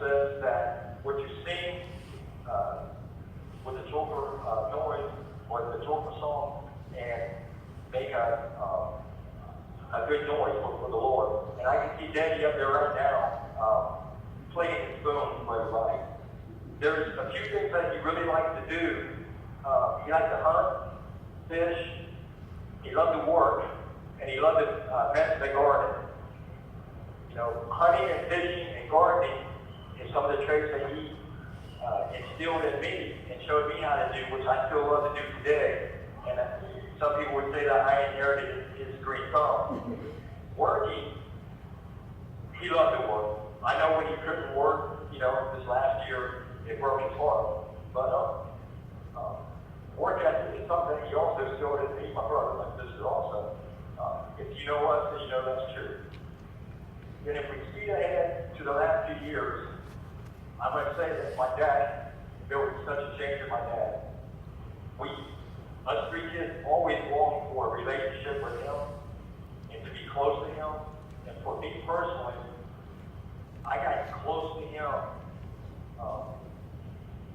says that what you sing with the joker noise or the joker song and make a good noise for the Lord. And I can see Daddy up there right now playing his spoon for everybody. There's a few things that he really likes to do. He likes to hunt, fish, he loved to work, and he loved to mess the garden. You know, hunting and fishing and gardening is some of the traits that he instilled in me and showed me how to do, which I still love to do today. And some people would say that I inherited his green thumb. Working, he loved to work. I know when he couldn't work, you know, this last year, it broke his heart. But work ethic is something that he also instilled in me, my brother, my sister also. If you know us, then you know that's true. And if we speed ahead to the last few years, I'm going to say that my dad, there was such a change in my dad. Us three kids always longed for a relationship with him and to be close to him. And for me personally, I got close to him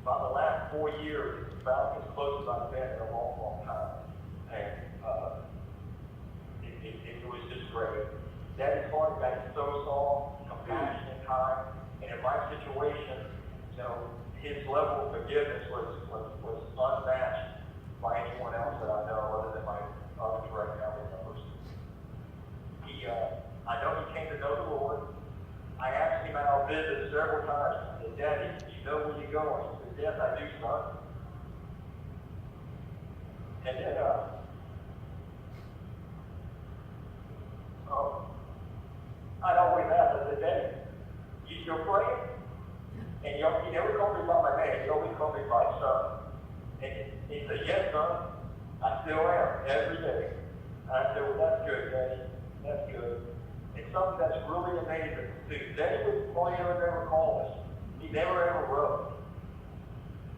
about the last 4 years, about as close as I've been in a long, long time. And it was just great. Daddy's heart got so soft, compassionate, kind, and in my situation, you know, his level of forgiveness was unmatched by anyone else that I know other than my other direct family members. I know he came to know the Lord. I asked him out on visits several times. I said, Daddy, you know where you're going? He said, yes, I do, son. And then, I'd always ask, I said, Daddy, you still praying? And he never called me by my name, he always called me by son. And he said, yes, son, I still am, every day. And I said, well, that's good, Daddy, that's good. It's something that's really amazing, too. Daddy would never call us. He never ever wrote.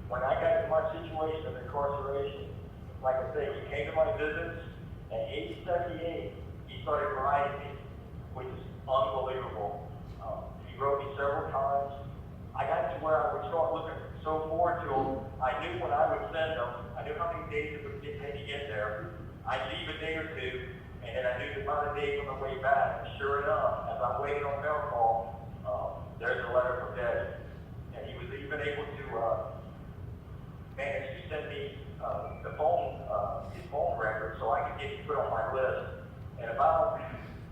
When I got into my situation of incarceration, like I say, he came to my visits. At age 78, he started writing me, which is unbelievable. He wrote me several times. I got to where I would start looking so forward to him. I knew when I would send them, I knew how many days it would take to get there. I'd leave a day or two, and then I knew the amount of days on the way back. And sure enough, as I waited on mail call, there's a letter from Daddy. And he was even able to manage to send me his phone record so I could get him put on my list. And about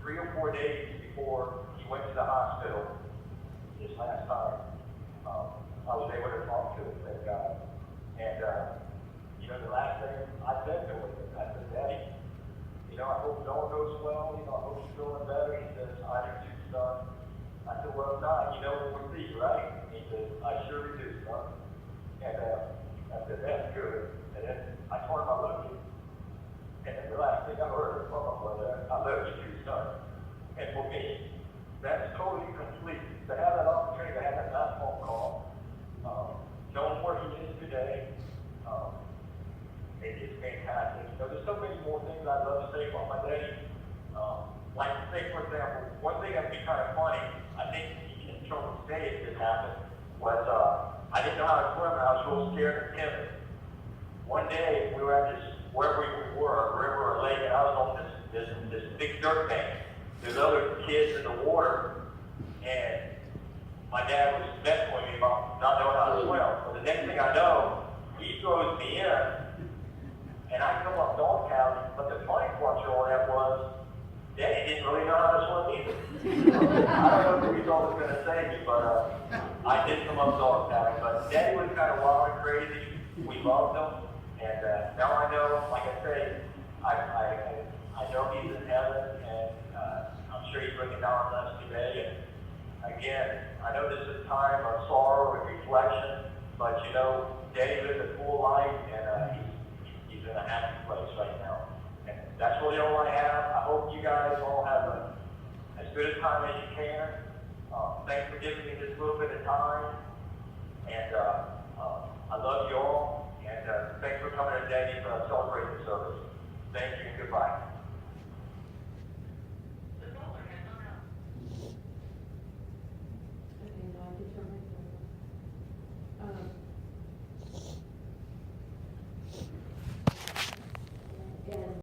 3 or 4 days before he went to the hospital this last time, I was able to talk to him, thank God. And, you know, the last thing I said to him, I said, Daddy, you know, I hope it all goes well, you know, I hope you're feeling better. He says, I do too, son. I said, well, nah, you know what we see, right? He said, I surely do, son. And I said, that's good. And then I told him I love you. And then the last thing I heard from him was, I love you too, son. And for me, that's totally complete. To have that opportunity, to have that last phone call, knowing where he is today, it is fantastic. You know, there's so many more things I'd love to say about my daddy. Like, say, for example, one thing that'd be kind of funny, I think he can show me today if this happened, was I didn't know how to swim and I was real scared and timid. One day, we were at this, wherever we were, a river or lake, and I was on this big dirt bank. There's other kids in the water, and my dad was messing with me about not knowing how to swim. But the next thing I know, he throws me in, and I come up dog paddling. But the funny part to all that was, Daddy didn't really know how to swim either. I don't know if he's always going to say me, but I did come up dog paddling. But Daddy was kind of wild and crazy. We loved him, and now I know, like I say, I know he's in heaven, and I'm sure he's looking down on us today. And again, I know this is a time of sorrow and reflection, but you know, Daddy lived a full life, and he's in a happy place right now. And that's really all I have. I hope you guys all have as good a time as you can. Thanks for giving me this little bit of time, and I love you all, and thanks for coming to Daddy for celebrating the service. Thank you and goodbye.